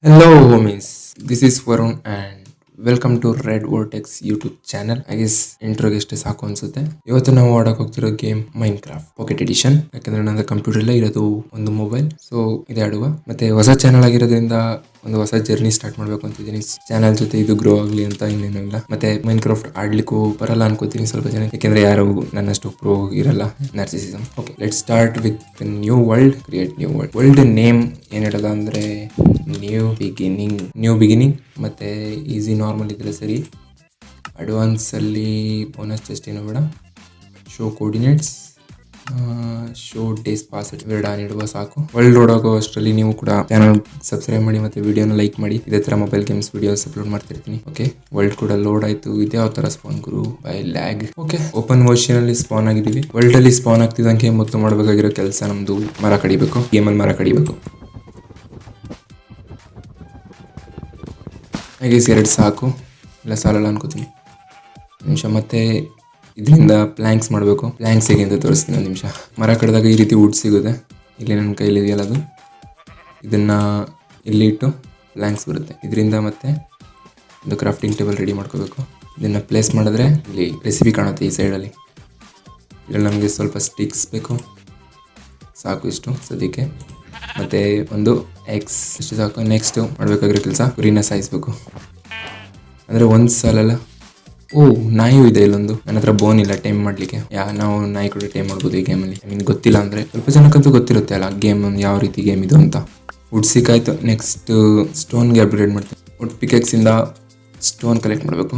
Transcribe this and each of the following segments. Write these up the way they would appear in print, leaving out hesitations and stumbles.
Hello homies, this is Varun and welcome to red vertex YouTube channel. I guess ಇಂಟ್ರೋಗೆ ಎಷ್ಟು ಸಾಕು ಅನ್ಸುತ್ತೆ. ಇವತ್ತು ನಾವು ಆಡಕ್ ಹೋಗ್ತಿರೋ game Minecraft pocket edition. ಯಾಕಂದ್ರೆ ನನ್ನ ಕಂಪ್ಯೂಟರ್ ಅಲ್ಲೇ ಇರೋದು ಒಂದು ಮೊಬೈಲ್, ಸೊ ಇದೇ ಆಡುವ. ಮತ್ತೆ ಹೊಸ ಚಾನಲ್ ಆಗಿರೋದ್ರಿಂದ ಒಂದು ಹೊಸ ಜರ್ನಿ ಸ್ಟಾರ್ಟ್ ಮಾಡ್ಬೇಕು ಅಂತಿದ್ದೀನಿ. ಚಾನಲ್ ಜೊತೆ ಇದು ಗ್ರೋ ಆಗ್ಲಿ ಅಂತ ಇನ್ನೇನಿಲ್ಲ. ಮತ್ತೆ ಮೈನ್ ಕ್ರಾಫ್ಟ್ ಆಡ್ಲಿಕ್ಕೂ ಬರಲ್ಲ ಅನ್ಕೋತೀನಿ ಸ್ವಲ್ಪ ಜನ, ಯಾಕಂದ್ರೆ ಯಾರು ನನ್ನಷ್ಟು ಪ್ರೋ ಇರಲ್ಲ. Narcissism. Okay, let start with new world. Create new world. World name ಏನ್ ಹೇಳೋದ ಅಂದ್ರೆ ನ್ಯೂ ಬಿಗಿನಿಂಗ್. ಮತ್ತೆ ಈಸಿ ನಾರ್ಮಲ್ ಇದ್ರೆ ಸರಿ. ಅಡ್ವಾನ್ಸ್ ಅಲ್ಲಿ ಬೋನಸ್ ಚೆಸ್ಟ್ ಏನೋ ಬೇಡ. Show coordinates, show days pass ಇವೆರಡು ಇಡುವ ಸಾಕು. ವರ್ಲ್ಡ್ ಓಡೋಗೋ ಅಷ್ಟರಲ್ಲಿ ನೀವು ಕೂಡ ಚಾನಲ್ ಸಬ್ಸ್ಕ್ರೈಬ್ ಮಾಡಿ ಮತ್ತೆ ವಿಡಿಯೋನ ಲೈಕ್ ಮಾಡಿ. ಇದೇ ತರ ಮೊಬೈಲ್ ಗೇಮ್ಸ್ ವಿಡಿಯೋಸ್ ಅಪ್ಲೋಡ್ ಮಾಡ್ತಿರ್ತೀನಿ. ಓಕೆ, ವರ್ಲ್ಡ್ ಕೂಡ ಲೋಡ್ ಆಯ್ತು. ಇದೇ ಯಾವ ತರ ಸ್ಪಾನ್ ಗುರು by lag. Okay, open version ಅಲ್ಲಿ ಸ್ಪಾನ್ ಆಗಿದೀವಿ. ವರ್ಲ್ಡ್ ಅಲ್ಲಿ ಸ್ಪಾನ್ ಆಗ್ತಿದಂಗೆ ಮೊದಲು ಮಾಡಬೇಕಾಗಿರೋ ಕೆಲಸ ನಮ್ದು ಮರ ಕಡಿಬೇಕು. ಗೇಮಲ್ಲಿ ಮರ ಕಡಿಬೇಕು. ಹಾಗೆ ಎರಡು ಸಾಕು, ಇಲ್ಲ ಸಾಲಲ್ಲ ಅನ್ಕೋತೀನಿ. ನಿಮಿಷ ಮತ್ತೆ ಇದರಿಂದ ಪ್ಲ್ಯಾಂಕ್ಸ್ ಮಾಡಬೇಕು. ಪ್ಲ್ಯಾಂಕ್ಸ್ ಹೇಗೆ ಅಂತ ತೋರಿಸ್ತೀನಿ ಒಂದು ನಿಮಿಷ. ಮರ ಕಡಿದಾಗ ಈ ರೀತಿ ವುಡ್ ಸಿಗುತ್ತೆ. ಇಲ್ಲಿ ನನ್ನ ಕೈಲಿ ಇದೆಯಲ್ಲ ಅದು, ಇದನ್ನು ಇಲ್ಲಿ ಇಟ್ಟು ಪ್ಲ್ಯಾಂಕ್ಸ್ ಬರುತ್ತೆ. ಇದರಿಂದ ಮತ್ತೆ ಒಂದು ಕ್ರಾಫ್ಟಿಂಗ್ ಟೇಬಲ್ ರೆಡಿ ಮಾಡ್ಕೋಬೇಕು. ಇದನ್ನು ಪ್ಲೇಸ್ ಮಾಡಿದ್ರೆ ಇಲ್ಲಿ ರೆಸಿಪಿ ಕಾಣುತ್ತೆ ಈ ಸೈಡಲ್ಲಿ. ಇದರಲ್ಲಿ ನಮಗೆ ಸ್ವಲ್ಪ ಸ್ಟಿಕ್ಸ್ ಬೇಕು, ಸಾಕು ಇಷ್ಟು ಸದ್ಯಕ್ಕೆ. ಮತ್ತೆ ಒಂದು ಎಕ್ಸ್ ಇಷ್ಟು ಸಾಕು. ನೆಕ್ಸ್ಟ್ ಮಾಡಬೇಕಾಗಿರೋ ಕೆಲಸ ಕುರಿನ ಸಾಯಿಸ್ಬೇಕು. ಅಂದರೆ ಒಂದು ಸಾಲಲ್ಲ. ಓ, ನಾಯಿಯೂ ಇದೆ ಇಲ್ಲೊಂದು. ನನ್ನ ಹತ್ರ ಬೋನ್ ಇಲ್ಲ ಟೈಮ್ ಮಾಡಲಿಕ್ಕೆ. ನಾವು ನಾಯಿ ಕೂಡ ಟೈಮ್ ಮಾಡ್ಬೋದು ಈ ಗೇಮಲ್ಲಿ. ಗೊತ್ತಿಲ್ಲ ಅಂದರೆ ಸ್ವಲ್ಪ ಜನಕ್ಕಂತೂ ಗೊತ್ತಿರುತ್ತೆ ಅಲ್ಲ ಗೇಮ್ ಯಾವ ರೀತಿ ಗೇಮ್ ಇದು ಅಂತ. ವುಡ್ ಸಿಕ್ಕಾಯ್ತು. ನೆಕ್ಸ್ಟ್ ಸ್ಟೋನ್ಗೆ ಅಪ್ಗ್ರೇಡ್ ಮಾಡ್ತೀನಿ. ವುಡ್ ಪಿಕೆಕ್ಸಿಂದ ಸ್ಟೋನ್ ಕಲೆಕ್ಟ್ ಮಾಡಬೇಕು.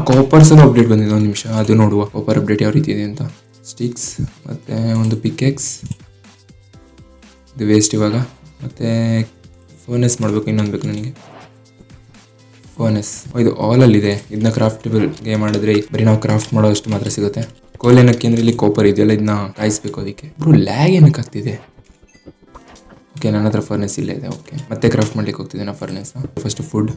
ಕಾಪರ್ಸ್ ಎಲ್ಲ ಅಪ್ಡೇಟ್ ಬಂದಿದೆ. ಒಂದು ನಿಮಿಷ ಅದು ನೋಡುವ, ಕಾಪರ್ ಅಪ್ಡೇಟ್ ಯಾವ ರೀತಿ ಇದೆ ಅಂತ. ಸ್ಟಿಕ್ಸ್ ಮತ್ತು ಒಂದು ಪಿಕೆಕ್ಸ್, ಇದು ವೇಸ್ಟ್ ಇವಾಗ. ಮತ್ತು ಫೋನೆಸ್ ಮಾಡಬೇಕು. ಇನ್ನೊಂದು ಬೇಕು ನನಗೆ ಫೋನೆಸ್. ಇದು ಆಲಲ್ಲಿದೆ. ಇದನ್ನ ಕ್ರಾಫ್ಟಬಲ್ಗೆ ಮಾಡಿದ್ರೆ ಬರೀ ನಾವು ಕ್ರಾಫ್ಟ್ ಮಾಡೋಷ್ಟು ಮಾತ್ರ ಸಿಗುತ್ತೆ. ಕೋಲ್ ಏನಕ್ಕೆ ಅಂದರೆ ಇಲ್ಲಿ ಕಾಪರ್ ಇದೆಯಲ್ಲ, ಇದನ್ನ ಕಾಯಿಸ್ಬೇಕು. ಅದಕ್ಕೆ ಲ್ಯಾಗ್ ಏನಕ್ಕೆ ಆಗ್ತಿದೆ. ಓಕೆ, ನನ್ನ ಹತ್ರ ಫರ್ನೆಸ್ ಇಲ್ಲೇ ಇದೆ. ಓಕೆ, ಮತ್ತೆ ಕ್ರಾಫ್ಟ್ ಮಾಡ್ಲಿಕ್ಕೆ ಹೋಗ್ತಿದ್ದೆ ನಾ ಫರ್ನೆಸ್. ಫಸ್ಟ್ ಫುಡ್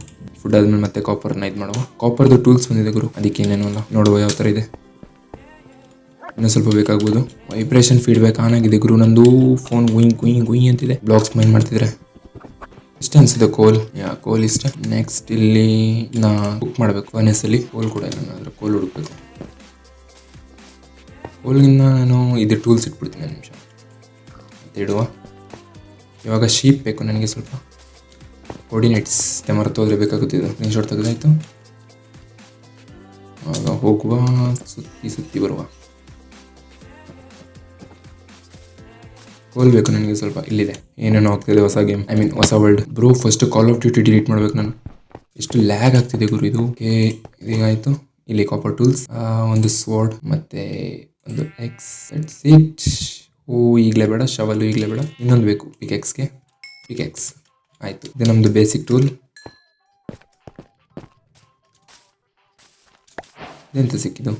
ಆದ್ಮೇಲೆ ಮತ್ತೆ ಕಾಪರ್ನ ಇದು ಮಾಡುವ. ಕಾಪರ್ದು ಟೂಲ್ಸ್ ಬಂದಿದೆ ಗುರು, ಅದಕ್ಕೆ ಏನೇನು ಅಲ್ಲ. ನೋಡುವ ಯಾವ ಥರ ಇದೆ. ಇನ್ನೂ ಸ್ವಲ್ಪ ಬೇಕಾಗ್ಬೋದು. ವೈಬ್ರೇಷನ್ ಫೀಡ್ಬ್ಯಾಕ್ ಆನ್ ಆಗಿದೆ ಗುರು. ನಂದು ಫೋನ್ ಗುಯ್ ಅಂತಿದೆ. ಬ್ಲಾಕ್ಸ್ ಮೈನ್ ಮಾಡ್ತಿದ್ರೆ ಇಷ್ಟ ಅನ್ಸಿದೆ. ಕೋಲ್ ಇಷ್ಟ. ನೆಕ್ಸ್ಟ್ ಇಲ್ಲಿ ನಾ ಕುಕ್ ಮಾಡಬೇಕು. ಫರ್ನೆಸ್ಸಲ್ಲಿ ಕೋಲ್ ಕೂಡ ಇಲ್ಲ. ನಾನು ಕೋಲ್ ಹುಡುಕ್ಬೇಕು. ಕೋಲ್ಗಿನ್ನ ನಾನು ಇದು ಟೂಲ್ಸ್ ಇಟ್ಬಿಡ್ತೀನಿ. ಒಂದು ನಿಮಿಷ ಮತ್ತೆ ಇಡುವ. ಇವಾಗ ಶೀಪ್ ಬೇಕು ನನಗೆ ಸ್ವಲ್ಪ. ಕೋರ್ಡಿನೇಟ್ಸ್ ಮರೆತೋದ್ರೆ ಬೇಕಾಗುತ್ತಿದ್ದು. ಸ್ಕ್ರೀನ್ ಶಾಟ್ ತೆಗೆದಾಯ್ತು. ಆಗ ಹೋಗುವ, ಸುತ್ತಿ ಬರುವ. ಕೋಲ್ ಬೇಕು ನನಗೆ ಸ್ವಲ್ಪ. ಇಲ್ಲಿದೆ, ಏನೇನೋ ಆಗ್ತಿದೆ ಹೊಸ ಗೇಮ್, ಹೊಸ world. Bro first Call of duty delete ಮಾಡ್ಬೇಕು ನಾನು. ಎಷ್ಟು ಲ್ಯಾಗ್ ಆಗ್ತಿದೆ ಗುರು ಇದು. ಇದೀಗಾಯ್ತು. ಇಲ್ಲಿ ಕಾಪರ್ ಟೂಲ್ಸ್, ಒಂದು ಸ್ವೋರ್ಡ್ ಮತ್ತೆ ಒಂದು ಎಕ್ಸ್. ಈಗಲೇ ಬೇಡ. ಶವಲ್ ಈಗಲೇ ಬೇಡ. ಇನ್ನೊಂದು ಬೇಕು ಪಿಕೆಕ್ಸ್. ಆಯ್ತು, ಇದು ನಮ್ದು ಬೇಸಿಕ್ ಟೂಲ್. ಎಂತ ಸಿಕ್ಕಿದ್ದು?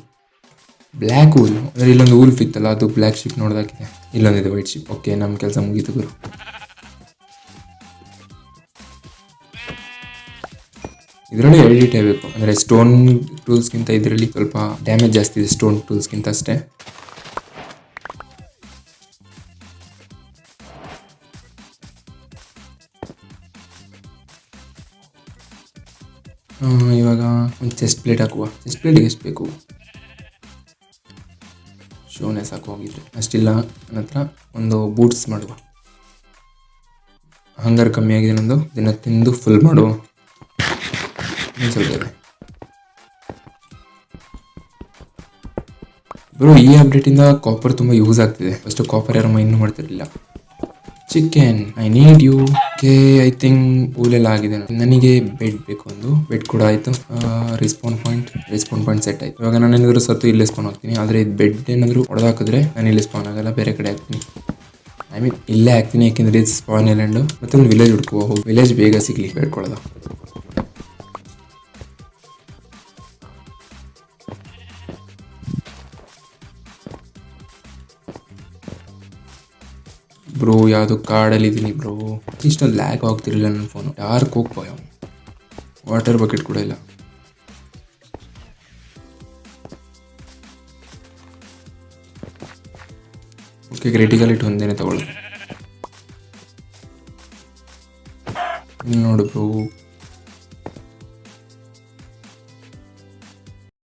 Black wool. ಅಂದರೆ ಇಲ್ಲೊಂದು ವೂಲ್ಫ್ ಇತ್ತಲ್ಲ, ಅದು ಬ್ಲ್ಯಾಕ್ ಶಿಪ್ ನೋಡ್ದಾಕಿದೆ. ಇಲ್ಲೊಂದಿದೆ ವೈಟ್ ಶಿಪ್. ಓಕೆ, ನಮ್ಮ ಕೆಲಸ ಮುಗೀತು ಗುರು. ಇದರಲ್ಲಿ ಎಡಿಟ್ ಆಗಬೇಕು. ಅಂದರೆ ಸ್ಟೋನ್ ಟೂಲ್ಸ್ಗಿಂತ ಇದರಲ್ಲಿ ಸ್ವಲ್ಪ ಡ್ಯಾಮೇಜ್ ಜಾಸ್ತಿ ಇದೆ ಸ್ಟೋನ್ ಟೂಲ್ಸ್ಗಿಂತ ಅಷ್ಟೇ. ಇವಾಗ ಒಂದು ಚೆಸ್ಟ್ ಪ್ಲೇಟ್ ಹಾಕುವ. ಚೆಸ್ಟ್ ಪ್ಲೇಟಿಗೆ ಎಷ್ಟು ಬೇಕು? ಶೋನೇ ಸಾಕು ಹೋಗಿದ್ರೆ. ಅಷ್ಟಿಲ್ಲ ನನ್ನ ಹತ್ರ. ಒಂದು ಬೂಟ್ಸ್ ಮಾಡುವ. ಹಂಗರ್ ಕಮ್ಮಿ ಆಗಿದೆ ನಂದು. ಇದನ್ನು ತಿಂದು ಫುಲ್ ಮಾಡುವ. ಸ್ವಲ್ಪ ಇದೆ ಬ್ರೋ. ಈ ಅಪ್ಡೇಟಿಂದ ಕಾಪರ್ ತುಂಬ ಯೂಸ್ ಆಗ್ತಿದೆ. ಫಸ್ಟ್ ಕಾಪರ್ ಯಾರು ಮೈನ್ ಮಾಡ್ತಿರ್ಲಿಲ್ಲ. Chicken I need you. I think ಊಲೆಲ್ಲ ಆಗಿದೆ. ನನಗೆ ಬೆಡ್ ಬೇಕು. ಒಂದು ಬೆಡ್ ಕೂಡ ಆಯಿತು. ರಿಸ್ಪಾನ್ ಪಾಯಿಂಟ್ ಸೆಟ್ ಆಯ್ತು. ಇವಾಗ ನಾನು ಏನಾದರೂ ಸತ್ತು ಇಲ್ಲೇ ಸ್ಪಾನ್ ಆಗ್ತೀನಿ. ಆದರೆ ಇದು ಬೆಡ್ ಏನಾದರೂ ಹೊಡೆದಾಕಿದ್ರೆ ನಾನು ಇಲ್ಲಿ ಸ್ಪಾನ್ ಆಗಲ್ಲ, ಬೇರೆ ಕಡೆ ಹಾಕ್ತೀನಿ. ಇಲ್ಲೇ ಹಾಕ್ತೀನಿ, ಯಾಕೆಂದರೆ ಇದು ಸ್ಪಾನ್ ಐಲ್ಯಾಂಡು. ಮತ್ತೆ ಒಂದು ವಿಲೇಜ್ ಹುಡ್ಕುವ. ವಿಲೇಜ್ ಬೇಗ ಸಿಗ್ಲಿ ಬೇಡ್ಕೊಳ್ಳೋದ. ಬ್ರೋ ಯಾವುದು ಕಾಡಲ್ಲಿದ್ದೀನಿ ಬ್ರೋ. ಇಷ್ಟೊಂದು ಲ್ಯಾಗ್ ಆಗ್ತಿರಲಿಲ್ಲ ನನ್ನ ಫೋನು. ಡಾರ್ಕ್ ಹೋಗ್ಬೋಯ. ವಾಟರ್ ಬಕೆಟ್ ಕೂಡ ಇಲ್ಲ. ಓಕೆ, ಕ್ರಿಟಿಕಲ್ ಇಟ್ಟು ಒಂದೇನೆ ತಗೊಳ್ಳೋದು. ಇಲ್ಲಿ ನೋಡು ಬ್ರೋ,